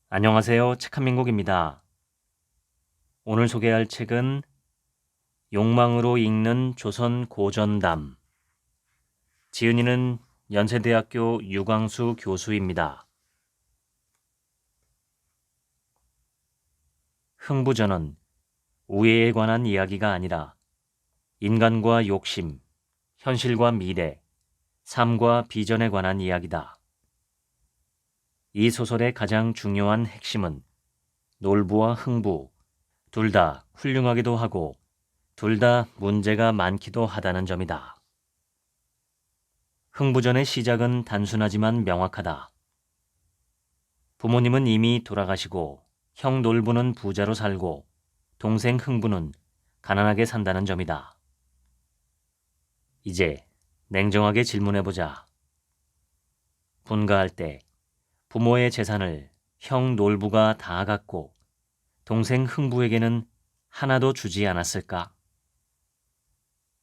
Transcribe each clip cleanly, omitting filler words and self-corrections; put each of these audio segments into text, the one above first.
안녕하세요. 책한민국입니다. 오늘 소개할 책은 욕망으로 읽는 조선 고전담. 지은이는 연세대학교 유광수 교수입니다. 흥부전은 우애에 관한 이야기가 아니라 인간과 욕심, 현실과 미래, 삶과 비전에 관한 이야기다. 이 소설의 가장 중요한 핵심은 놀부와 흥부, 둘 다 훌륭하기도 하고 둘 다 문제가 많기도 하다는 점이다. 흥부전의 시작은 단순하지만 명확하다. 부모님은 이미 돌아가시고 형 놀부는 부자로 살고 동생 흥부는 가난하게 산다는 점이다. 이제 냉정하게 질문해보자. 분가할 때 부모의 재산을 형 놀부가 다 갖고 동생 흥부에게는 하나도 주지 않았을까?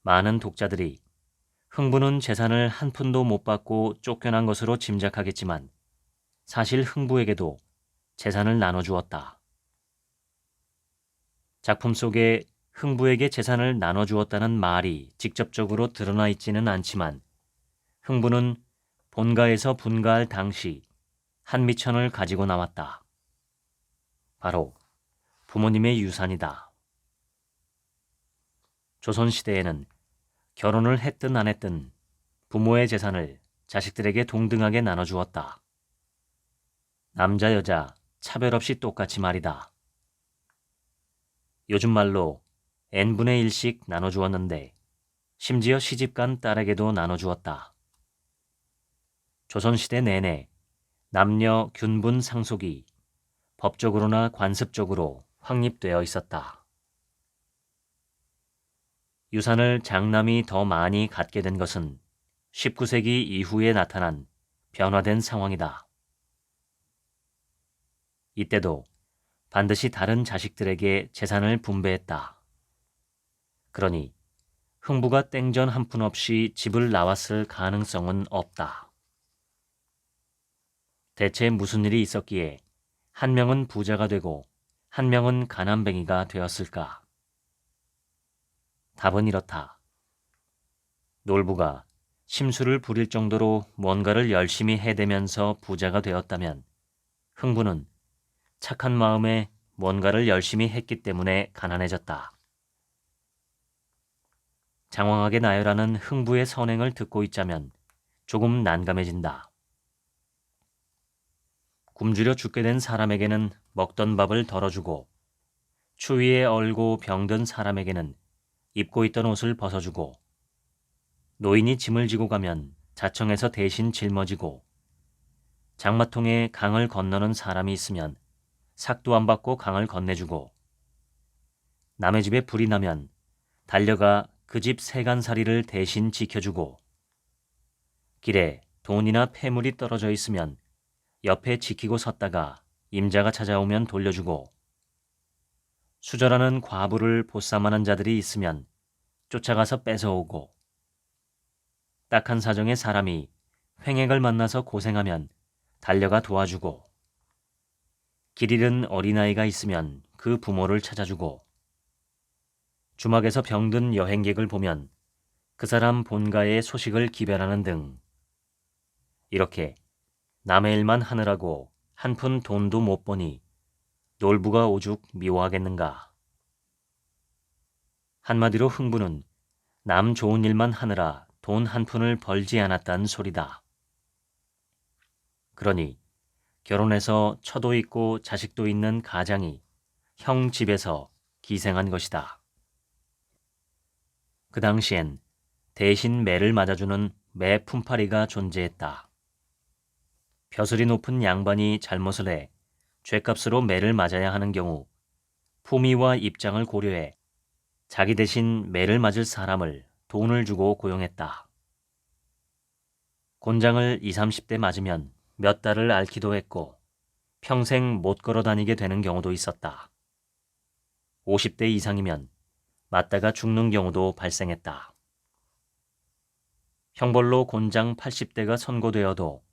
많은 독자들이 흥부는 재산을 한 푼도 못 받고 쫓겨난 것으로 짐작하겠지만 사실 흥부에게도 재산을 나눠주었다. 작품 속에 흥부에게 재산을 나눠주었다는 말이 직접적으로 드러나 있지는 않지만 흥부는 본가에서 분가할 당시 한미천을 가지고 나왔다. 바로 부모님의 유산이다. 조선시대에는 결혼을 했든 안 했든 부모의 재산을 자식들에게 동등하게 나눠주었다. 남자 여자 차별 없이 똑같이 말이다. 요즘 말로 n분의 1씩 나눠주었는데 심지어 시집간 딸에게도 나눠주었다. 조선시대 내내 남녀 균분 상속이 법적으로나 관습적으로 확립되어 있었다. 유산을 장남이 더 많이 갖게 된 것은 19세기 이후에 나타난 변화된 상황이다. 이때도 반드시 다른 자식들에게 재산을 분배했다. 그러니 흥부가 땡전 한 푼 없이 집을 나왔을 가능성은 없다. 대체 무슨 일이 있었기에 한 명은 부자가 되고 한 명은 가난뱅이가 되었을까? 답은 이렇다. 놀부가 심술을 부릴 정도로 뭔가를 열심히 해대면서 부자가 되었다면 흥부는 착한 마음에 뭔가를 열심히 했기 때문에 가난해졌다. 장황하게 나열하는 흥부의 선행을 듣고 있자면 조금 난감해진다. 굶주려 죽게 된 사람에게는 먹던 밥을 덜어주고 추위에 얼고 병든 사람에게는 입고 있던 옷을 벗어주고 노인이 짐을 지고 가면 자청해서 대신 짊어지고 장마통에 강을 건너는 사람이 있으면 삭도 안 받고 강을 건네주고 남의 집에 불이 나면 달려가 그 집 세간살이를 대신 지켜주고 길에 돈이나 폐물이 떨어져 있으면 옆에 지키고 섰다가 임자가 찾아오면 돌려주고 수절하는 과부를 보쌈하는 자들이 있으면 쫓아가서 뺏어오고 딱한 사정의 사람이 횡액을 만나서 고생하면 달려가 도와주고 길 잃은 어린아이가 있으면 그 부모를 찾아주고 주막에서 병든 여행객을 보면 그 사람 본가의 소식을 기별하는 등 이렇게 남의 일만 하느라고 한 푼 돈도 못 버니 놀부가 오죽 미워하겠는가. 한마디로 흥부는 남 좋은 일만 하느라 돈 한 푼을 벌지 않았다는 소리다. 그러니 결혼해서 처도 있고 자식도 있는 가장이 형 집에서 기생한 것이다. 그 당시엔 대신 매를 맞아주는 매 품팔이가 존재했다. 벼슬이 높은 양반이 잘못을 해 죗값으로 매를 맞아야 하는 경우 품위와 입장을 고려해 자기 대신 매를 맞을 사람을 돈을 주고 고용했다. 곤장을 20, 30대 맞으면 몇 달을 앓기도 했고 평생 못 걸어 다니게 되는 경우도 있었다. 50대 이상이면 맞다가 죽는 경우도 발생했다. 형벌로 곤장 80대가 선고되어도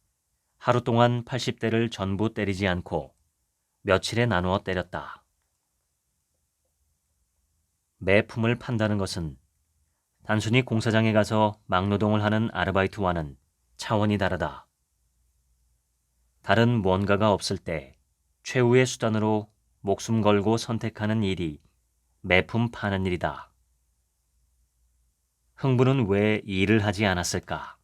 하루 동안 80대를 전부 때리지 않고 며칠에 나누어 때렸다. 매품을 판다는 것은 단순히 공사장에 가서 막노동을 하는 아르바이트와는 차원이 다르다. 다른 무언가가 없을 때 최후의 수단으로 목숨 걸고 선택하는 일이 매품 파는 일이다. 흥부는 왜 이 일을 하지 않았을까?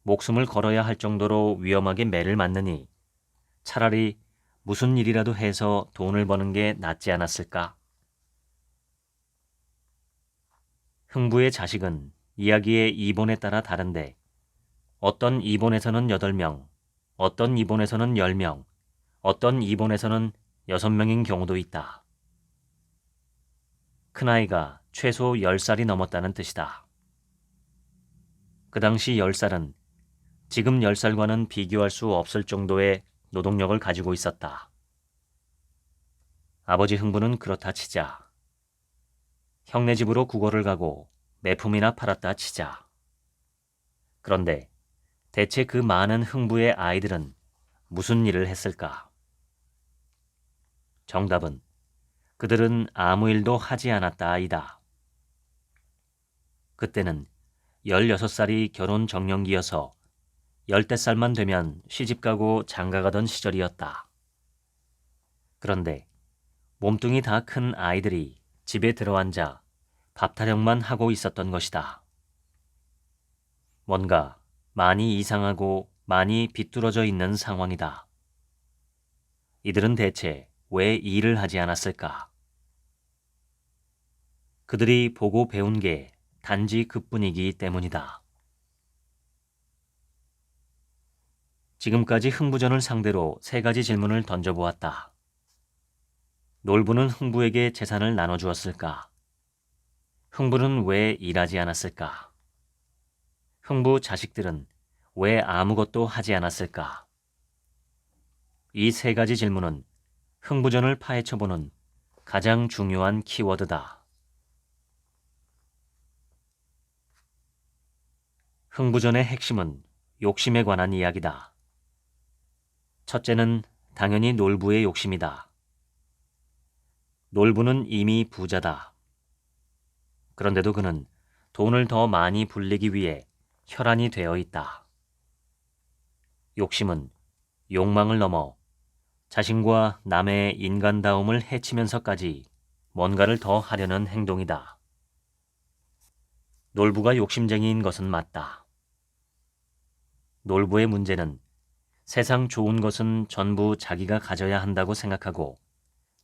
목숨을 걸어야 할 정도로 위험하게 매를 맞느니 차라리 무슨 일이라도 해서 돈을 버는 게 낫지 않았을까? 흥부의 자식은 이야기의 이본에 따라 다른데 어떤 이본에서는 8명, 어떤 이본에서는 10명, 어떤 이본에서는 6명인 경우도 있다. 큰아이가 최소 10살이 넘었다는 뜻이다. 그 당시 10살은 지금 10살과는 비교할 수 없을 정도의 노동력을 가지고 있었다. 아버지 흥부는 그렇다 치자. 형네 집으로 구걸을 가고 매품이나 팔았다 치자. 그런데 대체 그 많은 흥부의 아이들은 무슨 일을 했을까? 정답은 그들은 아무 일도 하지 않았다 아이다. 그때는 16살이 결혼 정년기여서 10대살만 되면 시집가고 장가가던 시절이었다. 그런데 몸뚱이 다 큰 아이들이 집에 들어앉아 밥 타령만 하고 있었던 것이다. 뭔가 많이 이상하고 많이 비뚤어져 있는 상황이다. 이들은 대체 왜 이 일을 하지 않았을까? 그들이 보고 배운 게 단지 그뿐이기 때문이다. 지금까지 흥부전을 상대로 3가지 질문을 던져보았다. 놀부는 흥부에게 재산을 나눠주었을까? 흥부는 왜 일하지 않았을까? 흥부 자식들은 왜 아무것도 하지 않았을까? 이 3가지 질문은 흥부전을 파헤쳐보는 가장 중요한 키워드다. 흥부전의 핵심은 욕심에 관한 이야기다. 첫째는 당연히 놀부의 욕심이다. 놀부는 이미 부자다. 그런데도 그는 돈을 더 많이 불리기 위해 혈안이 되어 있다. 욕심은 욕망을 넘어 자신과 남의 인간다움을 해치면서까지 뭔가를 더 하려는 행동이다. 놀부가 욕심쟁이인 것은 맞다. 놀부의 문제는 세상 좋은 것은 전부 자기가 가져야 한다고 생각하고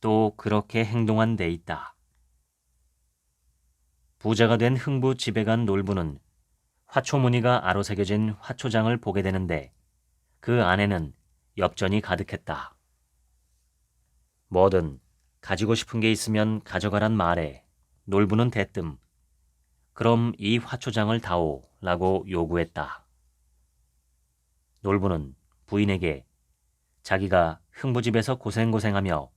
또 그렇게 행동한 데 있다. 부자가 된 흥부 집에 간 놀부는 화초무늬가 아로새겨진 화초장을 보게 되는데 그 안에는 엽전이 가득했다. 뭐든 가지고 싶은 게 있으면 가져가란 말에 놀부는 대뜸 그럼 이 화초장을 다오 라고 요구했다. 놀부는 부인에게 자기가 흥부집에서 고생고생하며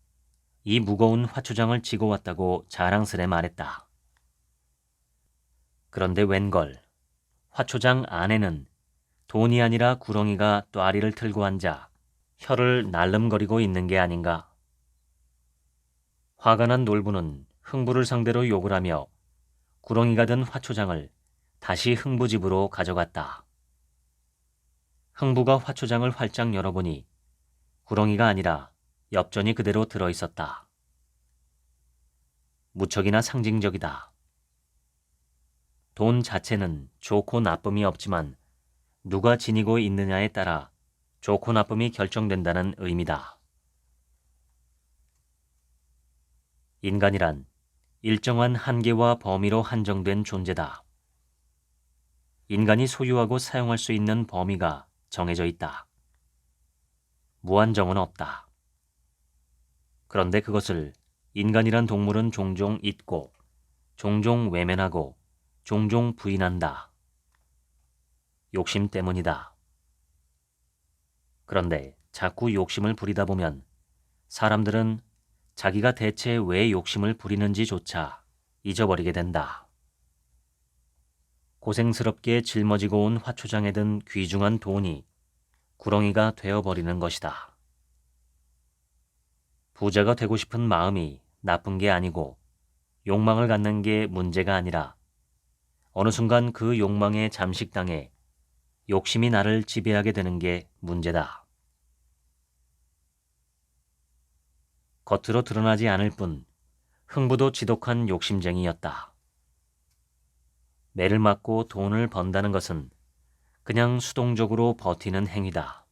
이 무거운 화초장을 지고 왔다고 자랑스레 말했다. 그런데 웬걸 화초장 안에는 돈이 아니라 구렁이가 또아리를 틀고 앉아 혀를 날름거리고 있는 게 아닌가. 화가 난 놀부는 흥부를 상대로 욕을 하며 구렁이가 든 화초장을 다시 흥부집으로 가져갔다. 흥부가 화초장을 활짝 열어보니 구렁이가 아니라 엽전이 그대로 들어있었다. 무척이나 상징적이다. 돈 자체는 좋고 나쁨이 없지만 누가 지니고 있느냐에 따라 좋고 나쁨이 결정된다는 의미다. 인간이란 일정한 한계와 범위로 한정된 존재다. 인간이 소유하고 사용할 수 있는 범위가 정해져 있다. 무한정은 없다. 그런데 그것을 인간이란 동물은 종종 잊고 종종 외면하고 종종 부인한다. 욕심 때문이다. 그런데 자꾸 욕심을 부리다 보면 사람들은 자기가 대체 왜 욕심을 부리는지조차 잊어버리게 된다. 고생스럽게 짊어지고 온 화초장에 든 귀중한 돈이 구렁이가 되어버리는 것이다. 부자가 되고 싶은 마음이 나쁜 게 아니고 욕망을 갖는 게 문제가 아니라 어느 순간 그 욕망에 잠식당해 욕심이 나를 지배하게 되는 게 문제다. 겉으로 드러나지 않을 뿐 흥부도 지독한 욕심쟁이였다. 매를 맞고 돈을 번다는 것은 그냥 수동적으로 버티는 행위다.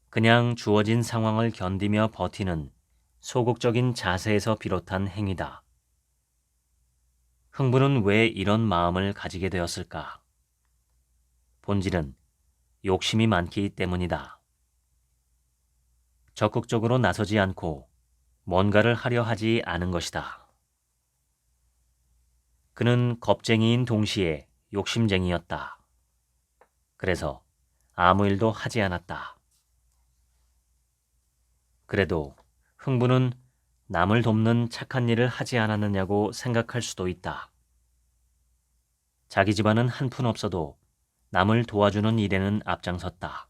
그냥 주어진 상황을 견디며 버티는 소극적인 자세에서 비롯한 행위다. 흥부는 왜 이런 마음을 가지게 되었을까? 본질은 욕심이 많기 때문이다. 적극적으로 나서지 않고 뭔가를 하려 하지 않은 것이다. 그는 겁쟁이인 동시에 욕심쟁이였다. 그래서 아무 일도 하지 않았다. 그래도 흥부는 남을 돕는 착한 일을 하지 않았느냐고 생각할 수도 있다. 자기 집안은 한 푼 없어도 남을 도와주는 일에는 앞장섰다.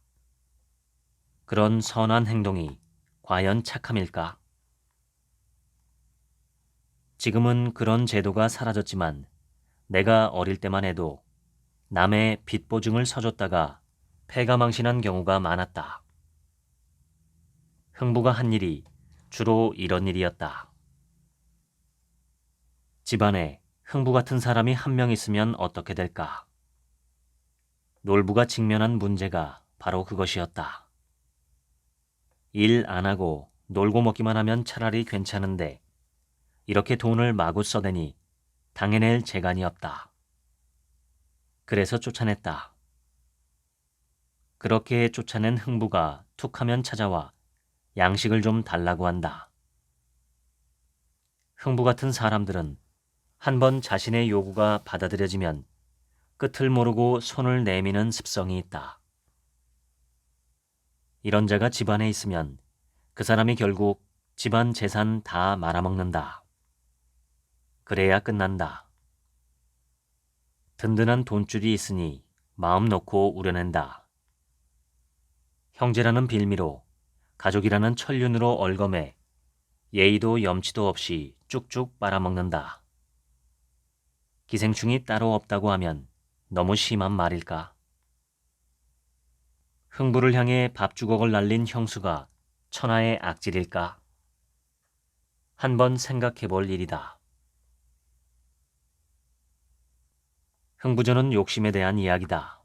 그런 선한 행동이 과연 착함일까? 지금은 그런 제도가 사라졌지만 내가 어릴 때만 해도 남의 빚 보증을 서줬다가 패가망신한 경우가 많았다. 흥부가 한 일이 주로 이런 일이었다. 집안에 흥부 같은 사람이 한 명 있으면 어떻게 될까? 놀부가 직면한 문제가 바로 그것이었다. 일 안 하고 놀고 먹기만 하면 차라리 괜찮은데 이렇게 돈을 마구 써대니 당해낼 재간이 없다. 그래서 쫓아냈다. 그렇게 쫓아낸 흥부가 툭하면 찾아와 양식을 좀 달라고 한다. 흥부 같은 사람들은 한번 자신의 요구가 받아들여지면 끝을 모르고 손을 내미는 습성이 있다. 이런 자가 집안에 있으면 그 사람이 결국 집안 재산 다 말아먹는다. 그래야 끝난다. 든든한 돈줄이 있으니 마음 놓고 우려낸다. 형제라는 빌미로 가족이라는 천륜으로 얼검해 예의도 염치도 없이 쭉쭉 빨아먹는다. 기생충이 따로 없다고 하면 너무 심한 말일까? 흥부를 향해 밥주걱을 날린 형수가 천하의 악질일까? 한번 생각해 볼 일이다. 흥부전은 욕심에 대한 이야기다.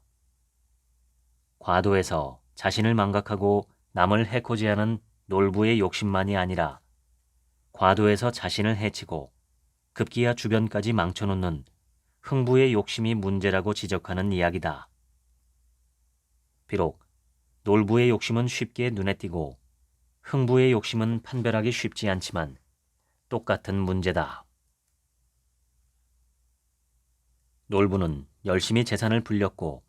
과도해서 자신을 망각하고 남을 해코지하는 놀부의 욕심만이 아니라 과도해서 자신을 해치고 급기야 주변까지 망쳐놓는 흥부의 욕심이 문제라고 지적하는 이야기다. 비록 놀부의 욕심은 쉽게 눈에 띄고 흥부의 욕심은 판별하기 쉽지 않지만 똑같은 문제다. 놀부는 열심히 재산을 불렸고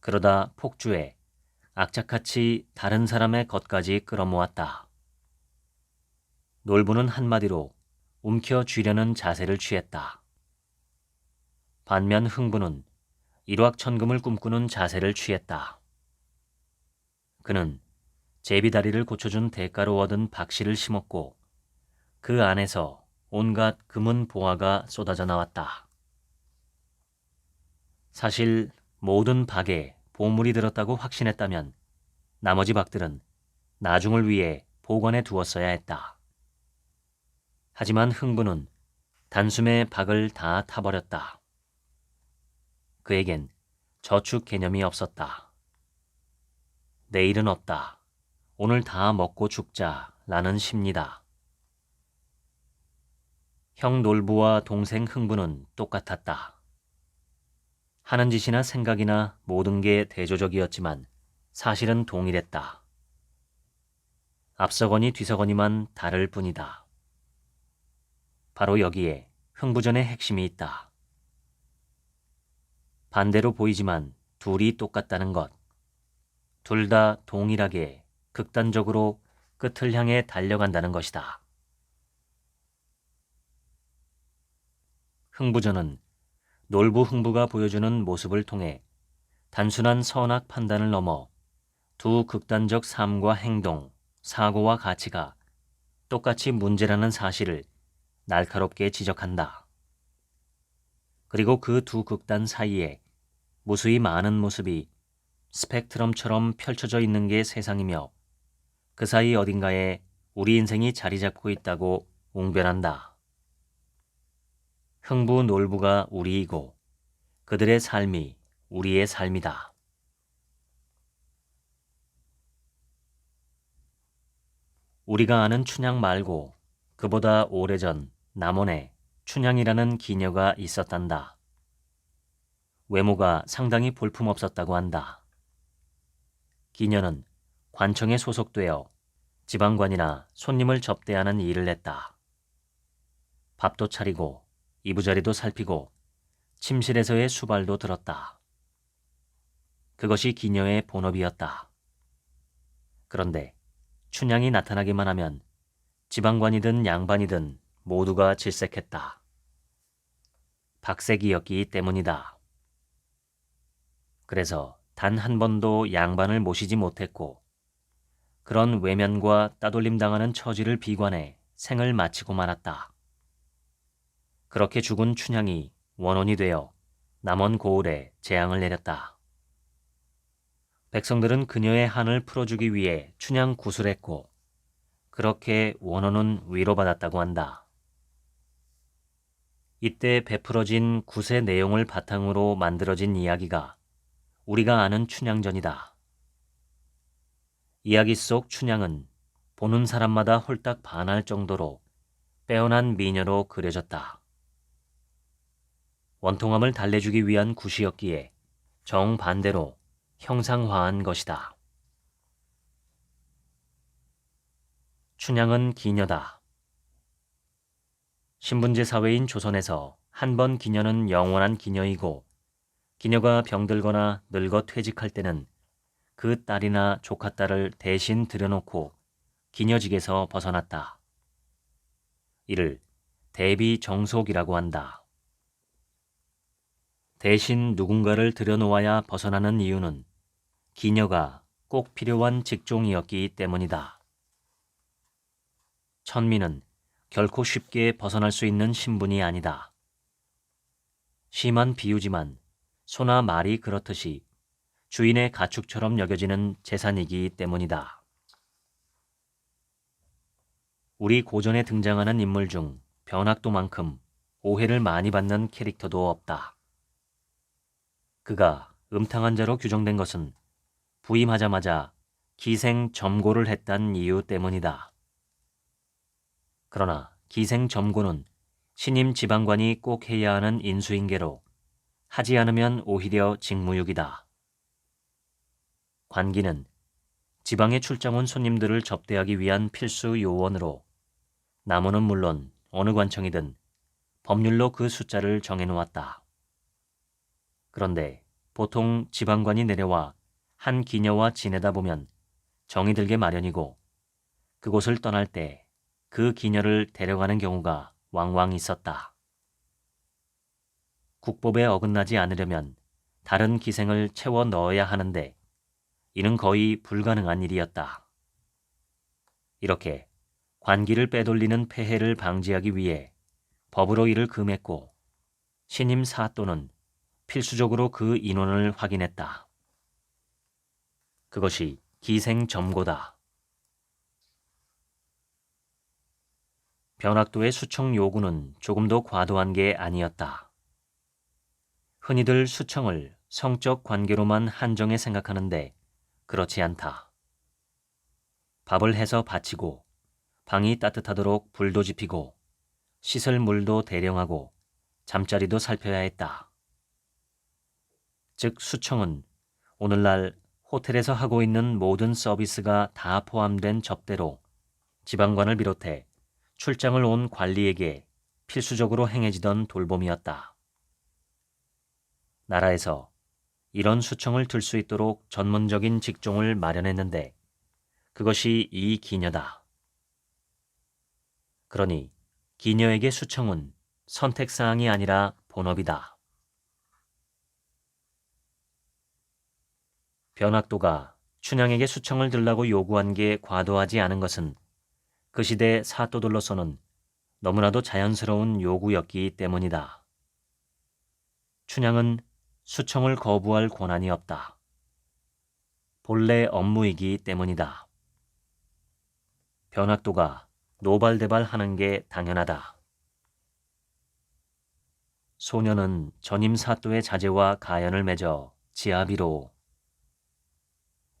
그러다 폭주해 악착같이 다른 사람의 것까지 끌어모았다. 놀부는 한마디로 움켜쥐려는 자세를 취했다. 반면 흥부는 일확천금을 꿈꾸는 자세를 취했다. 그는 제비다리를 고쳐준 대가로 얻은 박씨를 심었고 그 안에서 온갖 금은 보화가 쏟아져 나왔다. 사실 모든 박에 보물이 들었다고 확신했다면 나머지 박들은 나중을 위해 보관해 두었어야 했다. 하지만 흥부는 단숨에 박을 다 타버렸다. 그에겐 저축 개념이 없었다. 내일은 없다. 오늘 다 먹고 죽자라는 심리다. 형 놀부와 동생 흥부는 똑같았다. 하는 짓이나 생각이나 모든 게 대조적이었지만 사실은 동일했다. 앞서거니 뒤서거니만 다를 뿐이다. 바로 여기에 흥부전의 핵심이 있다. 반대로 보이지만 둘이 똑같다는 것. 둘 다 동일하게 극단적으로 끝을 향해 달려간다는 것이다. 흥부전은 놀부 흥부가 보여주는 모습을 통해 단순한 선악 판단을 넘어 두 극단적 삶과 행동, 사고와 가치가 똑같이 문제라는 사실을 날카롭게 지적한다. 그리고 그 두 극단 사이에 무수히 많은 모습이 스펙트럼처럼 펼쳐져 있는 게 세상이며 그 사이 어딘가에 우리 인생이 자리 잡고 있다고 웅변한다. 흥부놀부가 우리이고 그들의 삶이 우리의 삶이다. 우리가 아는 춘향 말고 그보다 오래전 남원에 춘향이라는 기녀가 있었단다. 외모가 상당히 볼품없었다고 한다. 기녀는 관청에 소속되어 지방관이나 손님을 접대하는 일을 했다. 밥도 차리고 이부자리도 살피고 침실에서의 수발도 들었다. 그것이 기녀의 본업이었다. 그런데 춘향이 나타나기만 하면 지방관이든 양반이든 모두가 질색했다. 박색이었기 때문이다. 그래서 단 한 번도 양반을 모시지 못했고 그런 외면과 따돌림 당하는 처지를 비관해 생을 마치고 말았다. 그렇게 죽은 춘향이 원혼이 되어 남원 고을에 재앙을 내렸다. 백성들은 그녀의 한을 풀어주기 위해 춘향 구술했고 그렇게 원혼은 위로받았다고 한다. 이때 베풀어진 굿의 내용을 바탕으로 만들어진 이야기가 우리가 아는 춘향전이다. 이야기 속 춘향은 보는 사람마다 홀딱 반할 정도로 빼어난 미녀로 그려졌다. 원통함을 달래주기 위한 굿이었기에 정반대로 형상화한 것이다. 춘향은 기녀다. 신분제 사회인 조선에서 한 번 기녀는 영원한 기녀이고 기녀가 병들거나 늙어 퇴직할 때는 그 딸이나 조카딸을 대신 들여놓고 기녀직에서 벗어났다. 이를 대비정속이라고 한다. 대신 누군가를 들여놓아야 벗어나는 이유는 기녀가 꼭 필요한 직종이었기 때문이다. 천민은 결코 쉽게 벗어날 수 있는 신분이 아니다. 심한 비유지만 소나 말이 그렇듯이 주인의 가축처럼 여겨지는 재산이기 때문이다. 우리 고전에 등장하는 인물 중 변학도만큼 오해를 많이 받는 캐릭터도 없다. 그가 음탕한 자로 규정된 것은 부임하자마자 기생점고를 했단 이유 때문이다. 그러나 기생점고는 신임 지방관이 꼭 해야 하는 인수인계로 하지 않으면 오히려 직무유기다. 관기는 지방에 출장 온 손님들을 접대하기 위한 필수 요원으로 남원은 물론 어느 관청이든 법률로 그 숫자를 정해놓았다. 그런데 보통 지방관이 내려와 한 기녀와 지내다 보면 정이 들게 마련이고 그곳을 떠날 때 그 기녀를 데려가는 경우가 왕왕 있었다. 국법에 어긋나지 않으려면 다른 기생을 채워 넣어야 하는데 이는 거의 불가능한 일이었다. 이렇게 관기를 빼돌리는 폐해를 방지하기 위해 법으로 이를 금했고 신임 사또는 필수적으로 그 인원을 확인했다. 그것이 기생점고다. 변학도의 수청 요구는 조금도 과도한 게 아니었다. 흔히들 수청을 성적 관계로만 한정해 생각하는데 그렇지 않다. 밥을 해서 바치고 방이 따뜻하도록 불도 지피고 씻을 물도 대령하고 잠자리도 살펴야 했다. 즉 수청은 오늘날 호텔에서 하고 있는 모든 서비스가 다 포함된 접대로 지방관을 비롯해 출장을 온 관리에게 필수적으로 행해지던 돌봄이었다. 나라에서 이런 수청을 들 수 있도록 전문적인 직종을 마련했는데 그것이 이 기녀다. 그러니 기녀에게 수청은 선택사항이 아니라 본업이다. 변학도가 춘향에게 수청을 들라고 요구한 게 과도하지 않은 것은 그 시대 사또들로서는 너무나도 자연스러운 요구였기 때문이다. 춘향은 수청을 거부할 권한이 없다. 본래 업무이기 때문이다. 변학도가 노발대발하는 게 당연하다. 소녀는 전임 사또의 자제와 가연을 맺어 지아비로.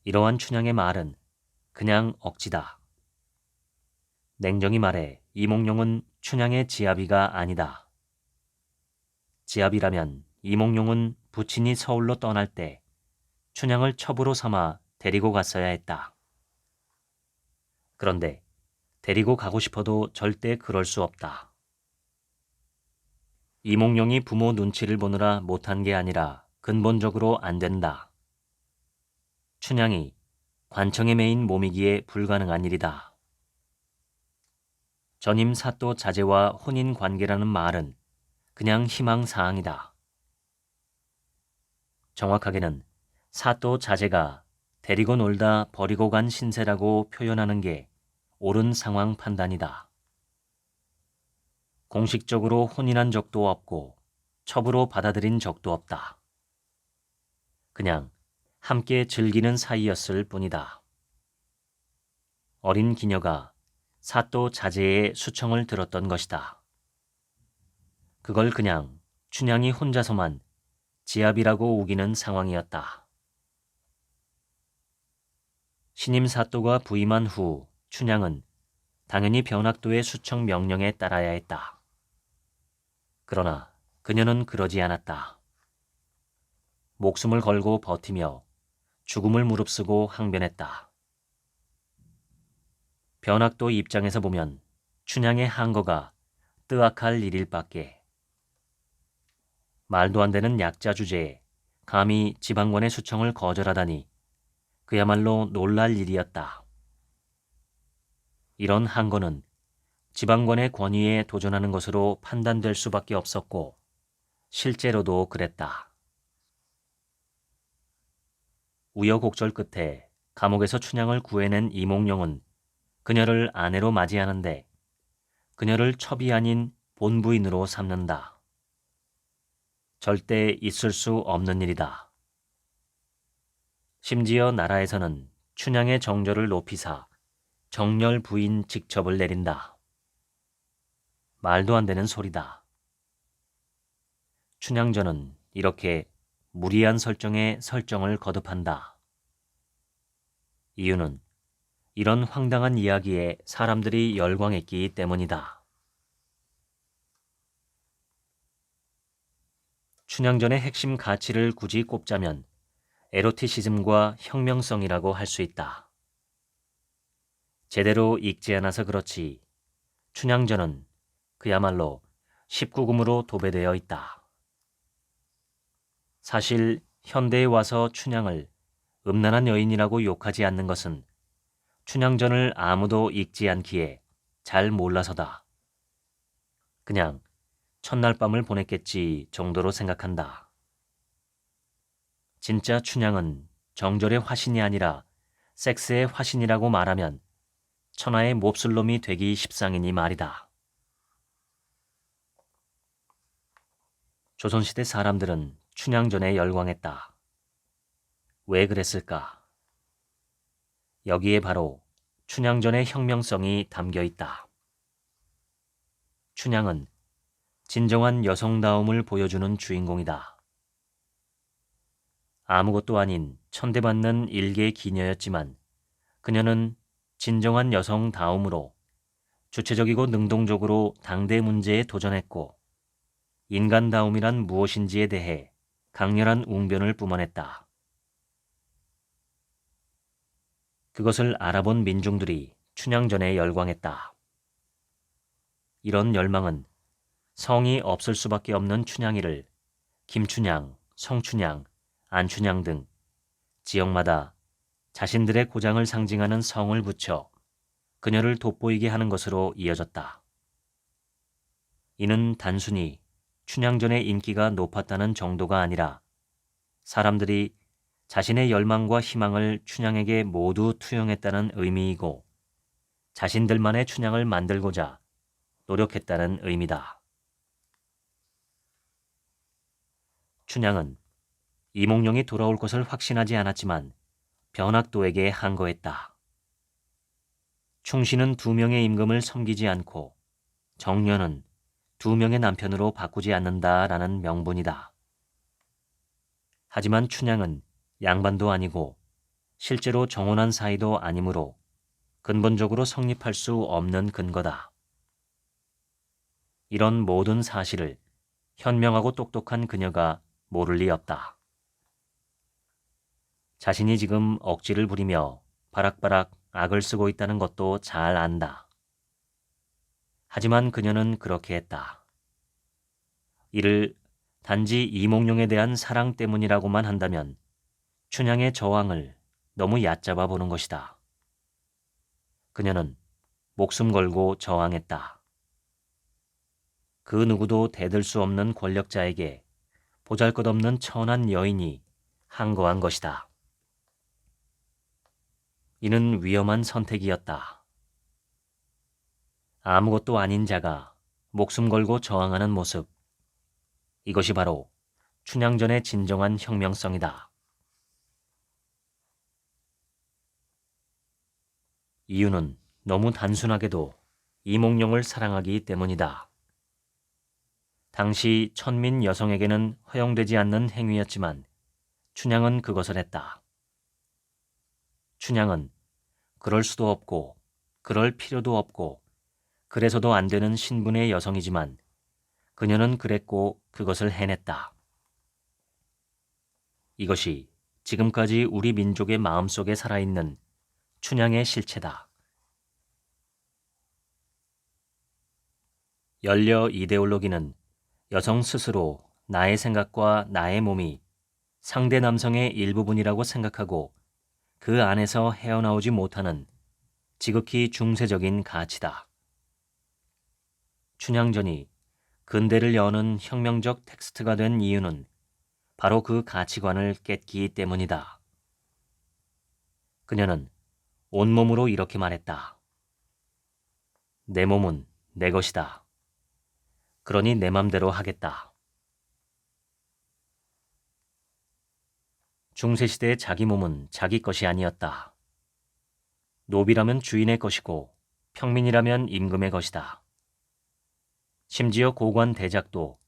이러한 춘향의 말은 그냥 억지다. 냉정히 말해 이몽룡은 춘향의 지아비가 아니다. 지아비라면 이몽룡은 부친이 서울로 떠날 때 춘향을 첩으로 삼아 데리고 갔어야 했다. 그런데 데리고 가고 싶어도 절대 그럴 수 없다. 이몽룡이 부모 눈치를 보느라 못한 게 아니라 근본적으로 안 된다. 춘향이 관청에 매인 몸이기에 불가능한 일이다. 전임 사또 자제와 혼인 관계라는 말은 그냥 희망사항이다. 정확하게는 사또 자제가 데리고 놀다 버리고 간 신세라고 표현하는 게 옳은 상황 판단이다. 공식적으로 혼인한 적도 없고 첩으로 받아들인 적도 없다. 그냥 함께 즐기는 사이였을 뿐이다. 어린 기녀가 사또 자제의 수청을 들었던 것이다. 그걸 그냥 춘향이 혼자서만 지압이라고 우기는 상황이었다. 신임 사또가 부임한 후 춘향은 당연히 변학도의 수청 명령에 따라야 했다. 그러나 그녀는 그러지 않았다. 목숨을 걸고 버티며 죽음을 무릅쓰고 항변했다. 변학도 입장에서 보면 춘향의 항거가 뜨악할 일일 밖에. 말도 안 되는 약자 주제에 감히 지방관의 수청을 거절하다니 그야말로 놀랄 일이었다. 이런 항거는 지방관의 권위에 도전하는 것으로 판단될 수밖에 없었고 실제로도 그랬다. 우여곡절 끝에 감옥에서 춘향을 구해낸 이몽룡은 그녀를 아내로 맞이하는데 그녀를 첩이 아닌 본부인으로 삼는다. 절대 있을 수 없는 일이다. 심지어 나라에서는 춘향의 정절을 높이사 정렬 부인 직첩을 내린다. 말도 안 되는 소리다. 춘향전은 이렇게 무리한 설정에 설정을 거듭한다. 이유는 이런 황당한 이야기에 사람들이 열광했기 때문이다. 춘향전의 핵심 가치를 굳이 꼽자면 에로티시즘과 혁명성이라고 할 수 있다. 제대로 읽지 않아서 그렇지 춘향전은 그야말로 19금으로 도배되어 있다. 사실 현대에 와서 춘향을 음란한 여인이라고 욕하지 않는 것은 춘향전을 아무도 읽지 않기에 잘 몰라서다. 그냥 첫날 밤을 보냈겠지 정도로 생각한다. 진짜 춘향은 정절의 화신이 아니라 섹스의 화신이라고 말하면 천하의 몹쓸 놈이 되기 십상이니 말이다. 조선시대 사람들은 춘향전에 열광했다. 왜 그랬을까? 여기에 바로 춘향전의 혁명성이 담겨 있다. 춘향은 진정한 여성다움을 보여주는 주인공이다. 아무것도 아닌 천대받는 일개 기녀였지만 그녀는 진정한 여성다움으로 주체적이고 능동적으로 당대 문제에 도전했고 인간다움이란 무엇인지에 대해 강렬한 웅변을 뿜어냈다. 그것을 알아본 민중들이 춘향전에 열광했다. 이런 열망은 성이 없을 수밖에 없는 춘향이를 김춘향, 성춘향, 안춘향 등 지역마다 자신들의 고장을 상징하는 성을 붙여 그녀를 돋보이게 하는 것으로 이어졌다. 이는 단순히 춘향전의 인기가 높았다는 정도가 아니라 사람들이 자신의 열망과 희망을 춘향에게 모두 투영했다는 의미이고 자신들만의 춘향을 만들고자 노력했다는 의미다. 춘향은 이몽룡이 돌아올 것을 확신하지 않았지만 변학도에게 항거했다. 충신은 2명의 임금을 섬기지 않고 정년은 2명의 남편으로 바꾸지 않는다라는 명분이다. 하지만 춘향은 양반도 아니고 실제로 정혼한 사이도 아니므로 근본적으로 성립할 수 없는 근거다. 이런 모든 사실을 현명하고 똑똑한 그녀가 모를 리 없다. 자신이 지금 억지를 부리며 바락바락 악을 쓰고 있다는 것도 잘 안다. 하지만 그녀는 그렇게 했다. 이를 단지 이몽룡에 대한 사랑 때문이라고만 한다면 춘향의 저항을 너무 얕잡아 보는 것이다. 그녀는 목숨 걸고 저항했다. 그 누구도 대들 수 없는 권력자에게 보잘것없는 천한 여인이 항거한 것이다. 이는 위험한 선택이었다. 아무것도 아닌 자가 목숨 걸고 저항하는 모습. 이것이 바로 춘향전의 진정한 혁명성이다. 이유는 너무 단순하게도 이몽룡을 사랑하기 때문이다. 당시 천민 여성에게는 허용되지 않는 행위였지만 춘향은 그것을 했다. 춘향은 그럴 수도 없고 그럴 필요도 없고 그래서도 안 되는 신분의 여성이지만 그녀는 그랬고 그것을 해냈다. 이것이 지금까지 우리 민족의 마음속에 살아있는 춘향의 실체다. 연려 이데올로기는 여성 스스로 나의 생각과 나의 몸이 상대 남성의 일부분이라고 생각하고 그 안에서 헤어나오지 못하는 지극히 중세적인 가치다. 춘향전이 근대를 여는 혁명적 텍스트가 된 이유는 바로 그 가치관을 깼기 때문이다. 그녀는 온몸으로 이렇게 말했다. 내 몸은 내 것이다. 그러니 내 맘대로 하겠다. 중세시대의 자기 몸은 자기 것이 아니었다. 노비라면 주인의 것이고 평민이라면 임금의 것이다. 심지어 고관 대작도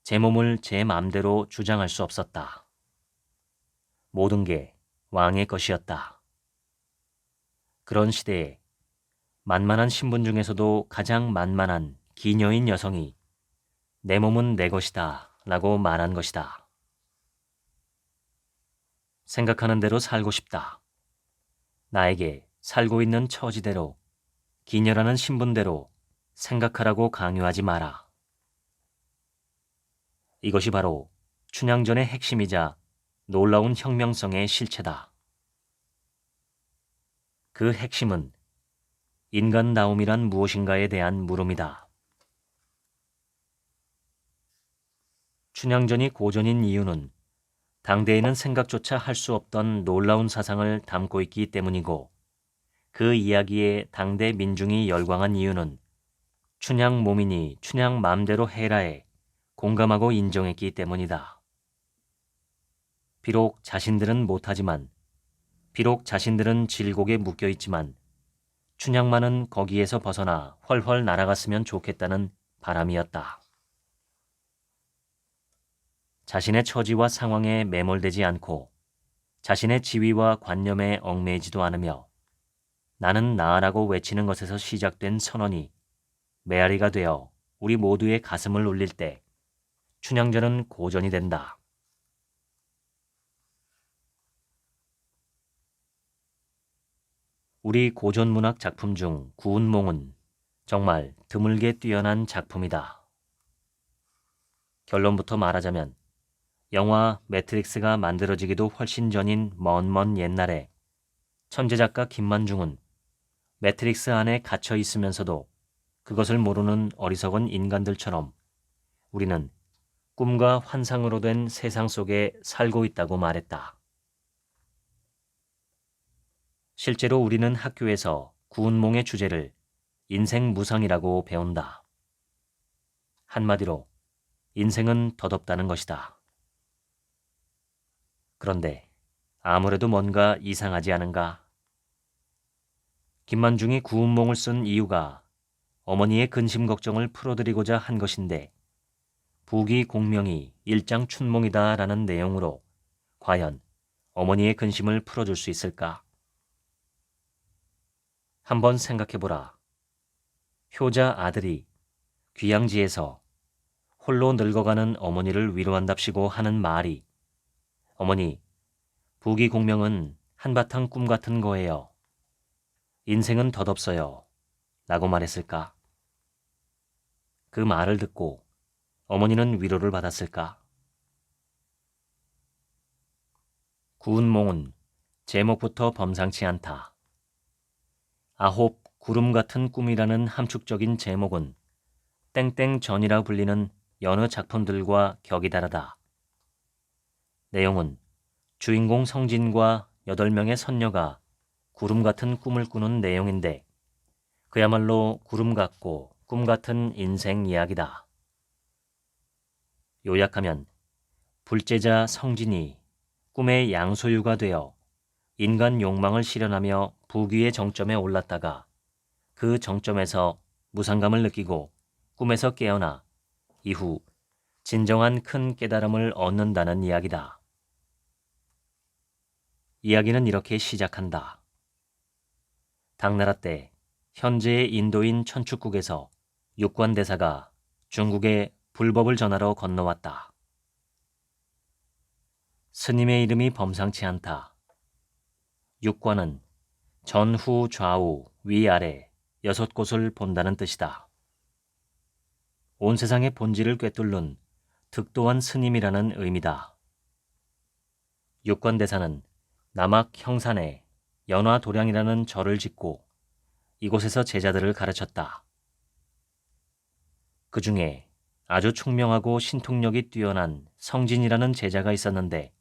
제 몸을 제 마음대로 주장할 수 없었다. 모든 게 왕의 것이었다. 그런 시대에 만만한 신분 중에서도 가장 만만한 기녀인 여성이 내 몸은 내 것이다 라고 말한 것이다. 생각하는 대로 살고 싶다. 나에게 살고 있는 처지대로, 기녀라는 신분대로 생각하라고 강요하지 마라. 이것이 바로 춘향전의 핵심이자 놀라운 혁명성의 실체다. 그 핵심은 인간다움이란 무엇인가에 대한 물음이다. 춘향전이 고전인 이유는 당대에는 생각조차 할 수 없던 놀라운 사상을 담고 있기 때문이고 그 이야기에 당대 민중이 열광한 이유는 춘향 몸이니 춘향 맘대로 해라에 공감하고 인정했기 때문이다. 비록 자신들은 못하지만, 비록 자신들은 질곡에 묶여있지만 춘향만은 거기에서 벗어나 훨훨 날아갔으면 좋겠다는 바람이었다. 자신의 처지와 상황에 매몰되지 않고 자신의 지위와 관념에 얽매이지도 않으며 나는 나라고 외치는 것에서 시작된 선언이 메아리가 되어 우리 모두의 가슴을 울릴 때 춘향전은 고전이 된다. 우리 고전문학 작품 중 구운몽은 정말 드물게 뛰어난 작품이다. 결론부터 말하자면 영화 매트릭스가 만들어지기도 훨씬 전인 먼 옛날에 천재작가 김만중은 매트릭스 안에 갇혀 있으면서도 그것을 모르는 어리석은 인간들처럼 우리는 꿈과 환상으로 된 세상 속에 살고 있다고 말했다. 실제로 우리는 학교에서 구운몽의 주제를 인생 무상이라고 배운다. 한마디로 인생은 덧없다는 것이다. 그런데 아무래도 뭔가 이상하지 않은가? 김만중이 구운몽을 쓴 이유가 어머니의 근심 걱정을 풀어드리고자 한 것인데 부귀 공명이 일장춘몽이다라는 내용으로 과연 어머니의 근심을 풀어줄 수 있을까? 한번 생각해보라. 효자 아들이 귀양지에서 홀로 늙어가는 어머니를 위로한답시고 하는 말이 어머니, 부귀 공명은 한바탕 꿈 같은 거예요. 인생은 덧없어요. 라고 말했을까? 그 말을 듣고 어머니는 위로를 받았을까? 구운몽은 제목부터 범상치 않다. 아홉 구름 같은 꿈이라는 함축적인 제목은 땡땡전이라 불리는 여느 작품들과 격이 다르다. 내용은 주인공 성진과 8명의 선녀가 구름 같은 꿈을 꾸는 내용인데 그야말로 구름 같고 꿈 같은 인생 이야기다. 요약하면 불제자 성진이 꿈의 양소유가 되어 인간 욕망을 실현하며 부귀의 정점에 올랐다가 그 정점에서 무상감을 느끼고 꿈에서 깨어나 이후 진정한 큰 깨달음을 얻는다는 이야기다. 이야기는 이렇게 시작한다. 당나라 때 현재의 인도인 천축국에서 육관대사가 중국에 불법을 전하러 건너왔다. 스님의 이름이 범상치 않다. 육관은 전후 좌우 위아래 6곳을 본다는 뜻이다. 온 세상의 본질을 꿰뚫는 득도한 스님이라는 의미다. 육관대사는 남악 형산에 연화도량이라는 절을 짓고 이곳에서 제자들을 가르쳤다. 그 중에 아주 총명하고 신통력이 뛰어난 성진이라는 제자가 있었는데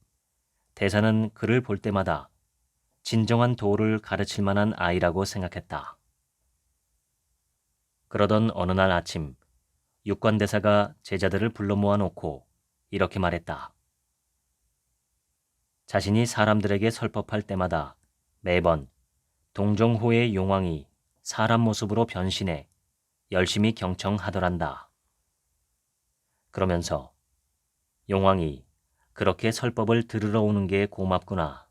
대사는 그를 볼 때마다 진정한 도를 가르칠 만한 아이라고 생각했다. 그러던 어느 날 아침 육관대사가 제자들을 불러 모아놓고 이렇게 말했다. 자신이 사람들에게 설법할 때마다 매번 동정호의 용왕이 사람 모습으로 변신해 열심히 경청하더란다. 그러면서 용왕이 그렇게 설법을 들으러 오는 게 고맙구나.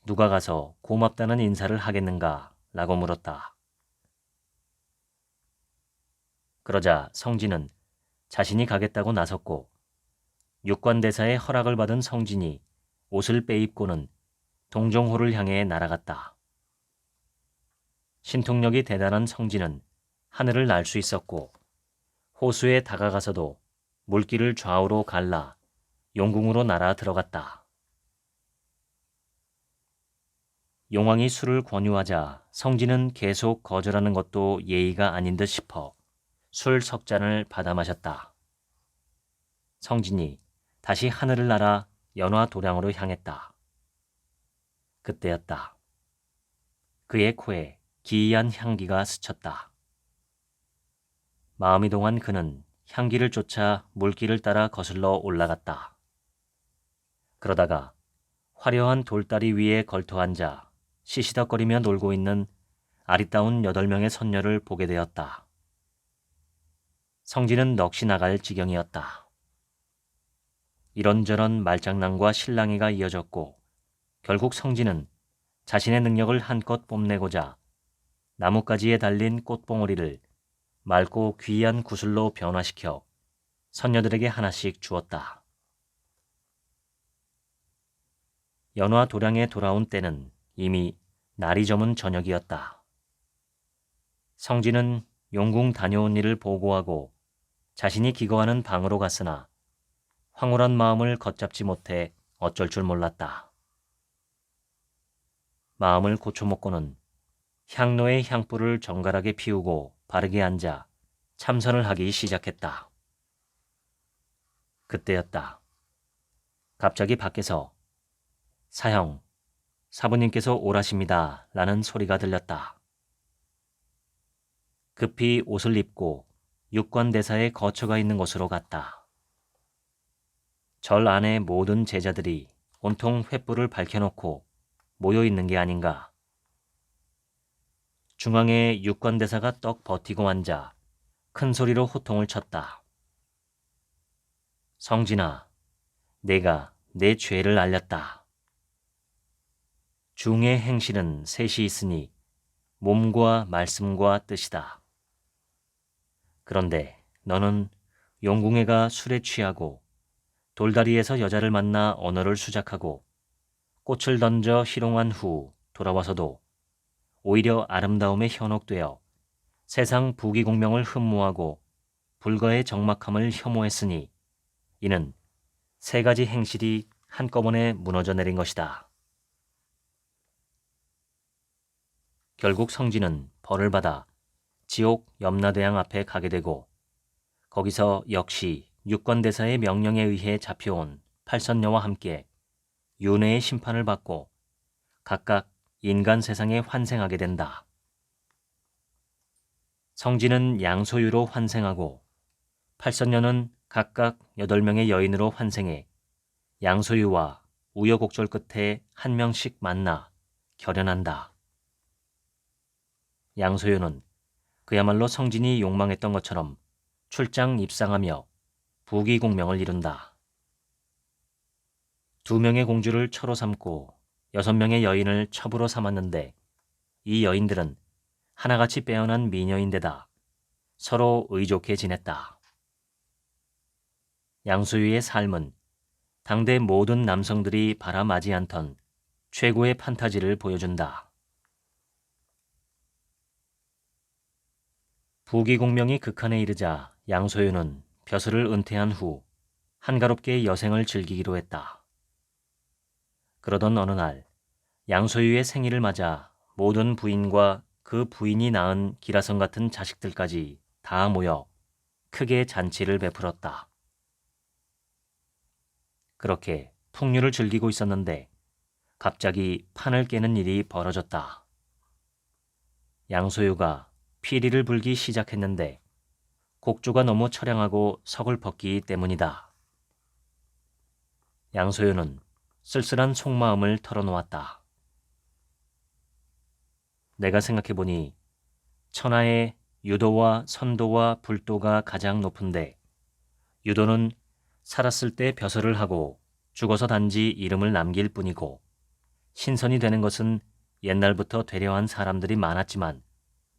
누가 가서 고맙다는 인사를 하겠는가? 라고 물었다. 그러자 성진은 자신이 가겠다고 나섰고 육관대사의 허락을 받은 성진이 옷을 빼입고는 동정호를 향해 날아갔다. 신통력이 대단한 성진은 하늘을 날 수 있었고 호수에 다가가서도 물길을 좌우로 갈라 용궁으로 날아 들어갔다. 용왕이 술을 권유하자 성진은 계속 거절하는 것도 예의가 아닌 듯 싶어 술 3잔을 받아 마셨다. 성진이 다시 하늘을 날아 연화도량으로 향했다. 그때였다. 그의 코에 기이한 향기가 스쳤다. 마음이 동한 그는 향기를 쫓아 물길을 따라 거슬러 올라갔다. 그러다가 화려한 돌다리 위에 걸터앉아 시시덕거리며 놀고 있는 아리따운 8명의 선녀를 보게 되었다. 성진은 넋이 나갈 지경이었다. 이런저런 말장난과 실랑이가 이어졌고 결국 성진은 자신의 능력을 한껏 뽐내고자 나뭇가지에 달린 꽃봉오리를 맑고 귀한 구슬로 변화시켜 선녀들에게 하나씩 주었다. 연화도량에 돌아온 때는 이미 날이 저문 저녁이었다. 성진은 용궁 다녀온 일을 보고하고 자신이 기거하는 방으로 갔으나 황홀한 마음을 걷잡지 못해 어쩔 줄 몰랐다. 마음을 고쳐먹고는 향로의 향불을 정갈하게 피우고 바르게 앉아 참선을 하기 시작했다. 그때였다. 갑자기 밖에서 사형, 사부님께서 오라십니다 라는 소리가 들렸다. 급히 옷을 입고 육관대사의 거처가 있는 곳으로 갔다. 절 안에 모든 제자들이 온통 횃불을 밝혀놓고 모여 있는 게 아닌가. 중앙에 육관대사가 떡 버티고 앉아 큰 소리로 호통을 쳤다. 성진아, 내가 내 죄를 알렸다. 중의 행실은 셋이 있으니 몸과 말씀과 뜻이다. 그런데 너는 용궁애가 술에 취하고 돌다리에서 여자를 만나 언어를 수작하고 꽃을 던져 희롱한 후 돌아와서도 오히려 아름다움에 현혹되어 세상 부귀공명을 흠모하고 불가의 적막함을 혐오했으니 이는 세 가지 행실이 한꺼번에 무너져 내린 것이다. 결국 성진은 벌을 받아 지옥 염라대왕 앞에 가게 되고 거기서 역시 육관대사의 명령에 의해 잡혀온 팔선녀와 함께 윤회의 심판을 받고 각각 인간 세상에 환생하게 된다. 성진은 양소유로 환생하고 팔선녀는 각각 8명의 여인으로 환생해 양소유와 우여곡절 끝에 한 명씩 만나 결연한다. 양소유는 그야말로 성진이 욕망했던 것처럼 출장 입상하며 부귀공명을 이룬다. 2명의 공주를 처로 삼고 6명의 여인을 첩으로 삼았는데 이 여인들은 하나같이 빼어난 미녀인데다 서로 의좋게 지냈다. 양소유의 삶은 당대 모든 남성들이 바라마지 않던 최고의 판타지를 보여준다. 부귀공명이 극한에 이르자 양소유는 벼슬을 은퇴한 후 한가롭게 여생을 즐기기로 했다. 그러던 어느 날 양소유의 생일을 맞아 모든 부인과 그 부인이 낳은 기라성 같은 자식들까지 다 모여 크게 잔치를 베풀었다. 그렇게 풍류를 즐기고 있었는데 갑자기 판을 깨는 일이 벌어졌다. 양소유가 피리를 불기 시작했는데 곡조가 너무 처량하고 서글펐기 때문이다. 양소유는 쓸쓸한 속마음을 털어놓았다. 내가 생각해보니 천하의 유도와 선도와 불도가 가장 높은데 유도는 살았을 때 벼슬을 하고 죽어서 단지 이름을 남길 뿐이고 신선이 되는 것은 옛날부터 되려 한 사람들이 많았지만